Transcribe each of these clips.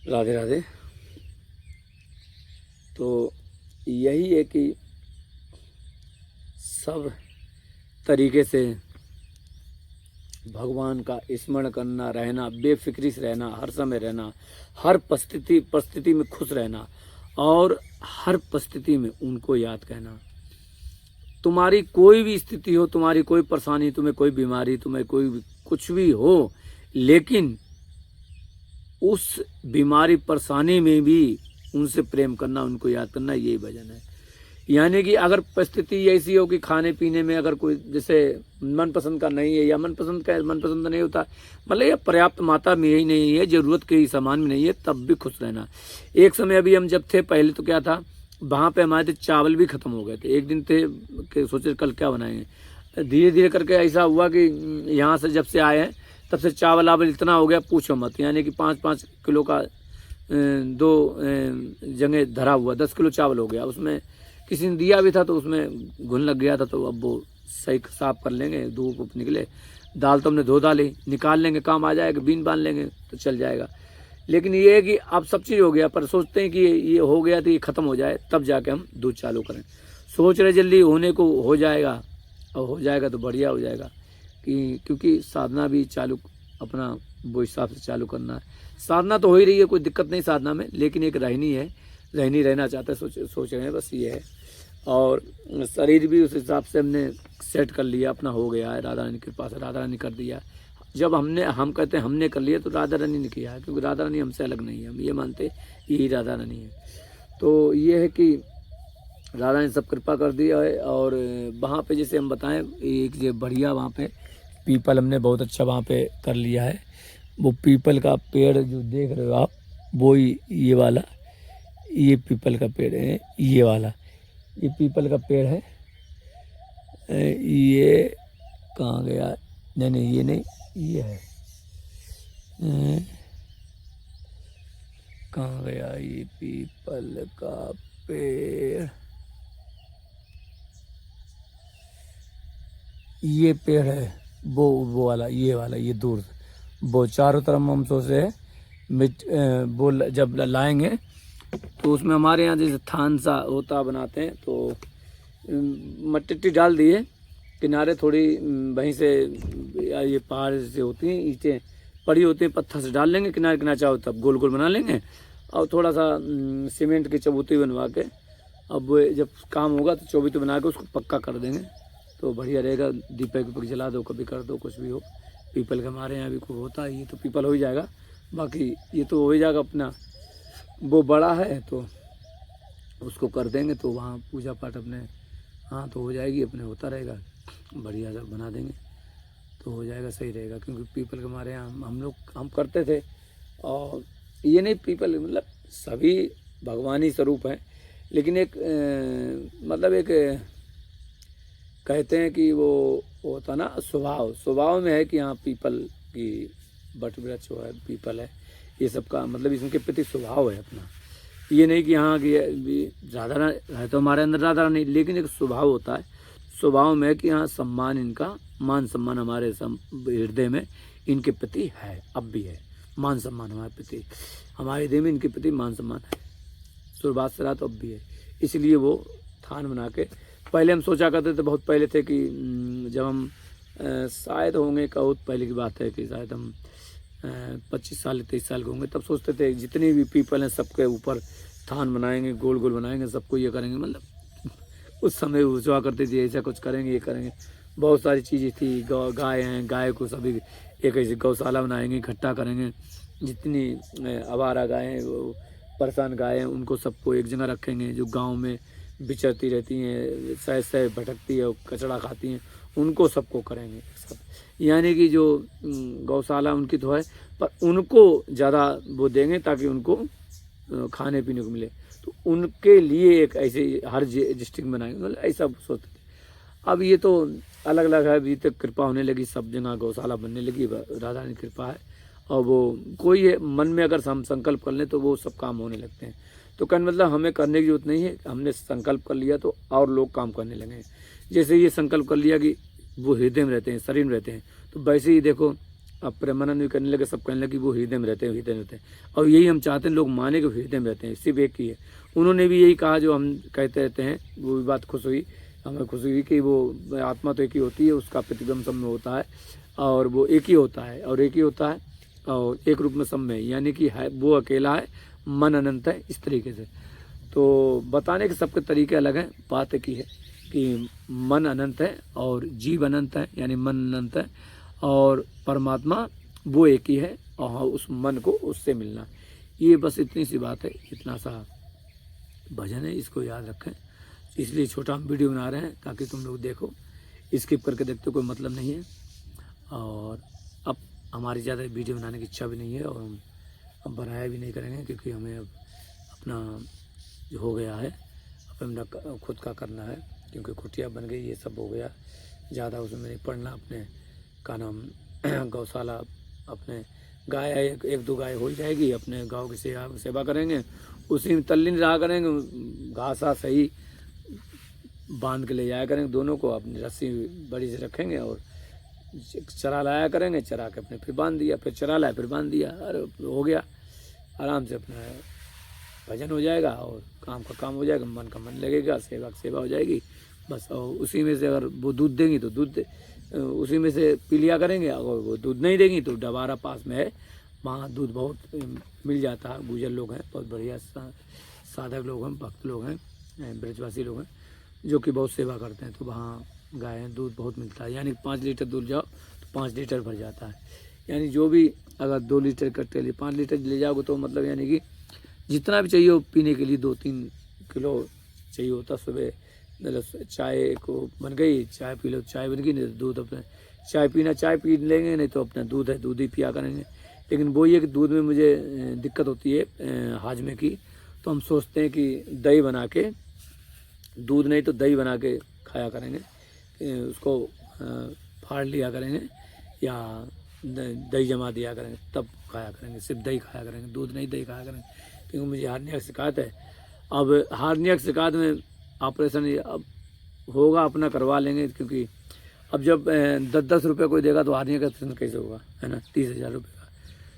राधे राधे। तो यही है कि सब तरीके से भगवान का स्मरण करना, रहना, बेफिक्री से रहना, हर समय रहना, हर परिस्थिति में खुश रहना और हर परिस्थिति में उनको याद करना। तुम्हारी कोई भी स्थिति हो, तुम्हारी कोई परेशानी, तुम्हें कोई बीमारी, तुम्हें कोई कुछ भी हो, लेकिन उस बीमारी परेशानी में भी उनसे प्रेम करना, उनको याद करना, यही भजन है। यानी कि अगर परिस्थिति ऐसी हो कि खाने पीने में अगर कोई जैसे मनपसंद का नहीं है या मनपसंद नहीं होता, मतलब ये पर्याप्त मात्रा में यही नहीं है, ज़रूरत के सामान में नहीं है, तब भी खुश रहना। एक समय अभी हम जब थे पहले तो क्या था, वहाँ पे हमारे चावल भी ख़त्म हो गए थे। एक दिन थे कि सोचे कल क्या बनाएंगे, धीरे धीरे करके ऐसा हुआ कि यहाँ से जब से आए हैं तब से चावल आवल इतना हो गया पूछो मत। यानी कि 5-5 किलो का 2 जगह धरा हुआ 10 किलो चावल हो गया। उसमें किसी ने दिया भी था तो उसमें घुन लग गया था, तो अब वो सही साफ कर लेंगे, धूप निकले। दाल तो हमने धो डाली, निकाल लेंगे, काम आ जाएगा, बीन बांध लेंगे तो चल जाएगा। लेकिन ये है कि अब सब चीज़ हो गया, पर सोचते हैं कि ये हो गया तो ये ख़त्म हो जाए तब जाके हम दूध चालू करें। सोच रहे जल्दी होने को हो जाएगा, और हो जाएगा तो बढ़िया हो जाएगा कि क्योंकि साधना भी चालू अपना वो हिसाब से चालू करना है। साधना तो हो ही रही है, कोई दिक्कत नहीं साधना में, लेकिन एक रहनी है, रहना चाहते हैं, सोच रहे हैं, बस ये है। और शरीर भी उस हिसाब से हमने सेट कर लिया, अपना हो गया है, राधा रानी की कृपा से राधा रानी कर दिया। जब हम कहते हैं हमने कर लिया तो राधा रानी ने किया है, क्योंकि राधा रानी हमसे अलग नहीं है, हम ये मानते यही राधा रानी है। तो ये है कि राधा ने सब कृपा कर दिया है। और वहाँ पे जैसे हम बताएं, एक ये बढ़िया वहाँ पे पीपल हमने बहुत अच्छा वहाँ पे कर लिया है। वो पीपल का पेड़ जो देख रहे हो आप, वो ये वाला, ये पीपल का पेड़ है, ये वाला, ये पीपल का पेड़ है। ये कहाँ गया, नहीं ये नहीं, ये है, कहाँ गया ये पीपल का पेड़, ये पेड़ है, वो वाला, ये वाला, ये दूर वो चारों तरफ हम सोचे वो जब लाएंगे तो उसमें हमारे यहाँ जैसे थान सा होता बनाते हैं, तो मट्टी डाल दिए किनारे, थोड़ी वहीं से ये पहाड़ से होती हैं ईंटें पड़ी होती हैं, पत्थर से डाल लेंगे किनारे किनारे, चाहो तब गोल गोल बना लेंगे और थोड़ा सा सीमेंट की चबूती बनवा के, अब जब काम होगा तो चबूती बना के उसको पक्का कर देंगे तो बढ़िया रहेगा। दीपक विपक जला दो, कभी कर दो, कुछ भी हो। पीपल के हमारे यहाँ भी खूब होता है, ये तो पीपल हो ही जाएगा, बाकी ये तो हो ही जाएगा अपना, वो बड़ा है तो उसको कर देंगे तो वहाँ पूजा पाठ अपने हाँ तो हो जाएगी, अपने होता रहेगा, बढ़िया सा बना देंगे तो हो जाएगा, सही रहेगा। क्योंकि पीपल के हमारे यहाँ हम करते थे। और ये नहीं, पीपल मतलब सभी भगवानी स्वरूप हैं, लेकिन एक मतलब एक कहते हैं कि वो होता ना स्वभाव में है कि हाँ पीपल की बट वृक्ष है, पीपल है, ये सब का मतलब इसके प्रति स्वभाव है अपना। ये नहीं कि हाँ कि राधा है तो हमारे अंदर राधा नहीं, लेकिन एक स्वभाव होता है, स्वभाव में है कि हाँ सम्मान, इनका मान सम्मान हमारे हृदय में इनके प्रति है, अब भी है मान सम्मान हमारे प्रति, हमारे हृदय में इनके प्रति मान सम्मान है, शुरुआत से रहा तो अब भी है। इसलिए वो थान बना के, पहले हम सोचा करते थे, बहुत पहले थे कि जब हम शायद होंगे बहुत पहले की बात है कि शायद हम 25 साल 23 साल के होंगे, तब सोचते थे जितने भी पीपल हैं सबके ऊपर थान बनाएंगे, गोल गोल बनाएंगे, सबको ये करेंगे, मतलब उस समय सोचा करते थे ऐसा कुछ करेंगे, ये करेंगे, बहुत सारी चीज़ें थी। गाय हैं, गाय को सभी एक ऐसी गौशाला बनाएंगे, इकट्ठा करेंगे, जितनी आवारा गाय हैं, वो परेशान गाय हैं, उनको सबको एक जगह रखेंगे, जो गाँव में बिचरती रहती हैं, सह भटकती है, कचड़ा खाती हैं, उनको सबको करेंगे सब। यानी कि जो गौशाला उनकी तो है, पर उनको ज़्यादा वो देंगे ताकि उनको खाने पीने को मिले, तो उनके लिए एक ऐसे हर डिस्ट्रिक्ट बनाएंगे, मतलब ऐसा सोचते थे। अब ये तो अलग अलग है, अभी तक कृपा होने लगी, सब जगह गौशाला बनने लगी, राधा की कृपा है। और वो कोई है मन में अगर हम संकल्प कर लें तो वो सब काम होने लगते हैं। तो कहने मतलब हमें करने की जरूरत नहीं है, हमने संकल्प कर लिया तो और लोग काम करने लगे हैं। जैसे ये संकल्प कर लिया कि वो हृदय में रहते हैं, शरीर में रहते हैं, तो वैसे ही देखो अब प्रेमानंद भी करने लगे, सब कहने लगे कि वो हृदय में रहते हैं, हृदय में रहते हैं। और यही हम चाहते हैं लोग माने कि हृदय में रहते हैं, सिर्फ एक ही है। उन्होंने भी यही कहा जो हम कहते रहते हैं, वो भी बात खुश हुई, हमें खुशी हुई कि वो आत्मा तो एक ही होती है, उसका प्रतिबिंब सब में होता है और वो एक ही होता है और एक ही होता है और एक रूप में सब में, यानी कि है वो अकेला है, मन अनंत है, इस तरीके से। तो बताने के सबके तरीके अलग हैं, बात एक ही है कि मन अनंत है और जीव अनंत है, यानी मन अनंत है और परमात्मा वो एक ही है और उस मन को उससे मिलना। ये बस इतनी सी बात है, इतना सा भजन है, इसको याद रखें। इसलिए छोटा हम वीडियो बना रहे हैं ताकि तुम लोग देखो, स्किप करके देखते कोई मतलब नहीं है। और अब हमारी ज़्यादा वीडियो बनाने की इच्छा भी नहीं है और हम अब बनाया भी नहीं करेंगे, क्योंकि हमें अब अपना जो हो गया है अपना खुद का करना है, क्योंकि कुटिया बन गई, ये सब हो गया, ज़्यादा उसमें नहीं पढ़ना। अपने का नाम गौशाला, अपने गाय एक दो गाय हो जाएगी, अपने गाँव की सेवा करेंगे, उसी में तल्लीन रहा करेंगे, घासा सही बांध के ले जाया करेंगे दोनों को, अपनी रस्सी बड़ी से रखेंगे और चरा लाया करेंगे, चरा के अपने फिर बांध दिया, फिर चरा लाया फिर बांध दिया, अरे हो गया, आराम से अपना भजन हो जाएगा और काम का काम हो जाएगा, मन का मन लगेगा, सेवा की सेवा हो जाएगी बस। और उसी में से अगर वो दूध देंगी तो दूध उसी में से पी लिया करेंगे, अगर वो दूध नहीं देंगी तो डबारा पास में है, वहाँ दूध बहुत मिल जाता है। गुजर लोग हैं, बहुत बढ़िया साधक लोग हैं, भक्त लोग हैं, ब्रजवासी लोग हैं जो कि बहुत सेवा करते हैं, तो वहाँ गाय दूध बहुत मिलता है। यानी 5 लीटर दूध जाओ तो 5 लीटर भर जाता है। यानी जो भी अगर 2 लीटर कट्टे लिए 5 लीटर ले जाओगे तो मतलब यानी कि जितना भी चाहिए हो पीने के लिए 2-3 किलो चाहिए होता। सुबह मतलब चाय को बन गई, चाय पी लो, चाय बन गई, नहीं तो दूध अपने चाय पीना चाय पी लेंगे, नहीं तो अपना दूध है दूध ही पिया करेंगे। लेकिन वो ये कि दूध में मुझे दिक्कत होती है हाजमे की, तो हम सोचते हैं कि दही बना के, दूध नहीं तो दही बना के खाया करेंगे, उसको फाड़ लिया करेंगे या दही जमा दिया करेंगे तब खाया करेंगे, सिर्फ दही खाया करेंगे, दूध नहीं दही खाया करेंगे, क्योंकि मुझे हार्निया की शिकायत है। अब हार्निया की शिकायत में ऑपरेशन अब होगा, अपना करवा लेंगे, क्योंकि अब जब 10-10 रुपये कोई देगा तो हार्निया का ऑपरेशन कैसे होगा, है ना, 30,000 रुपये का,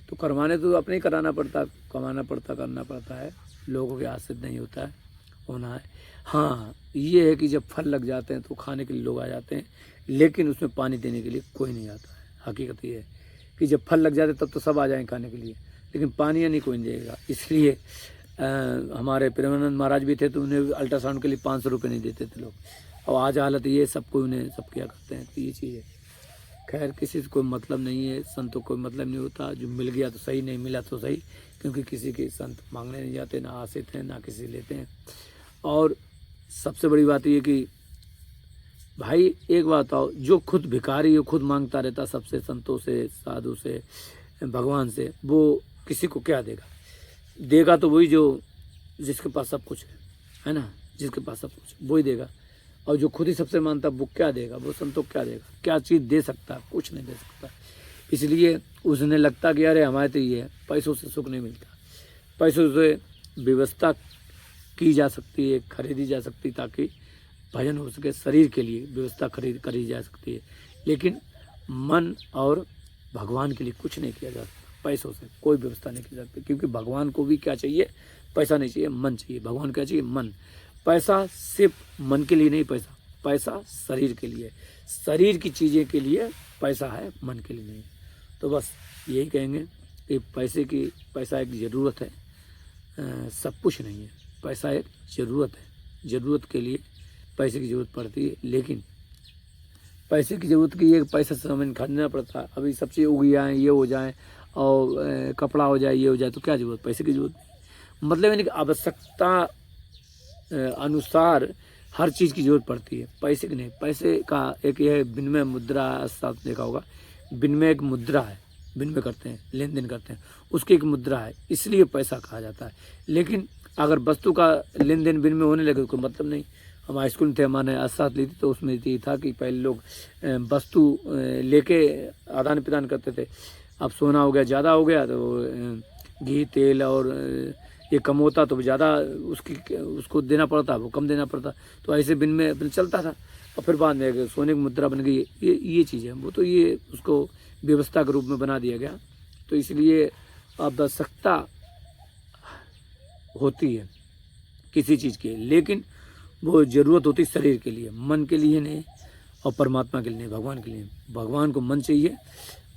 तो करवाने तो अपने ही कराना पड़ता, कमाना पड़ता, करना पड़ता है, लोगों के आश्रित नहीं होता है, होना है। हाँ ये है कि जब फल लग जाते हैं तो खाने के लिए लोग आ जाते हैं, लेकिन उसमें पानी देने के लिए कोई नहीं आता है। हकीकत ये है कि जब फल लग जाते तब तो सब आ जाएंगे खाने के लिए, लेकिन पानी नहीं कोई नहीं देगा। इसलिए हमारे प्रेमानंद महाराज भी थे तो उन्हें अल्ट्रासाउंड के लिए 500 रुपये नहीं देते थे लोग। और आज हालत ये सबको उन्हें सब क्या करते हैं, तो ये चीज़ है। खैर किसी से कोई मतलब नहीं है, संत को कोई मतलब नहीं होता, जो मिल गया तो सही, नहीं मिला तो सही, क्योंकि किसी के संत मांगने नहीं जाते, ना आशित हैं ना किसी लेते हैं। और सबसे बड़ी बात ये कि भाई एक बात आओ, जो खुद भिखारी हो, खुद मांगता रहता सबसे, संतों से, साधु से, भगवान से, वो किसी को क्या देगा? देगा तो वही जो जिसके पास सब कुछ है ना, जिसके पास सब कुछ वही देगा। और जो खुद ही सबसे मानता वो क्या देगा? वो संतों क्या देगा? क्या चीज़ दे सकता? कुछ नहीं दे सकता। इसलिए उसने लगता कि अरे हमारे तो ये है, पैसों से सुख नहीं मिलता, पैसों से व्यवस्था की जा सकती है, खरीदी जा सकती, ताकि भजन हो सके, शरीर के लिए व्यवस्था करी जा सकती है, लेकिन मन और भगवान के लिए कुछ नहीं किया जा सकता। पैसों से कोई व्यवस्था नहीं की जा सकती, क्योंकि भगवान को भी क्या चाहिए? पैसा नहीं चाहिए, मन चाहिए। भगवान क्या चाहिए? मन। पैसा सिर्फ मन के लिए नहीं, पैसा शरीर के लिए, शरीर की चीज़ें के लिए पैसा है, मन के लिए नहीं। तो बस यही कहेंगे कि पैसा एक ज़रूरत है, सब कुछ नहीं है। पैसा एक ज़रूरत है, ज़रूरत के लिए पैसे की ज़रूरत पड़ती है, लेकिन पैसे की ज़रूरत की ये पैसा से हमें खरीदना पड़ता है। अभी सब चीज़ उग जाए, ये हो जाए और कपड़ा हो जाए, ये हो जाए, तो क्या ज़रूरत? पैसे की ज़रूरत नहीं। मतलब यानी कि आवश्यकता अनुसार हर चीज़ की ज़रूरत पड़ती है, पैसे की नहीं। पैसे का एक यह विनिमय मुद्रा, साथ देखा होगा, विनिमय एक मुद्रा है, विनिमय करते हैं, लेन देन करते हैं, उसकी एक मुद्रा है, इसलिए पैसा कहा जाता है। लेकिन अगर वस्तु का लेन देन विनिमय होने लगे तो कोई मतलब नहीं। हम हाई स्कूल में थे, हमारे अर्थशास्त्र ली थी, तो उसमें ये था कि पहले लोग वस्तु लेके आदान प्रदान करते थे। अब सोना हो गया, ज़्यादा हो गया तो घी तेल और ये कम होता तो ज़्यादा उसको देना पड़ता, वो कम देना पड़ता, तो ऐसे बिन में अपने चलता था। और फिर बाद में सोने की मुद्रा बन गई, ये चीज़ है। वो तो ये उसको व्यवस्था के रूप में बना दिया गया। तो इसलिए आवश्यकता होती है किसी चीज़ की, लेकिन वो ज़रूरत होती है शरीर के लिए, मन के लिए नहीं, और परमात्मा के लिए नहीं, भगवान के लिए। भगवान को मन चाहिए,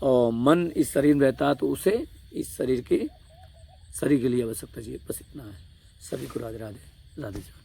और मन इस शरीर में रहता है तो उसे इस शरीर के लिए आवश्यकता चाहिए। बस इतना है। सभी को राधे राधे, राधे श्याम।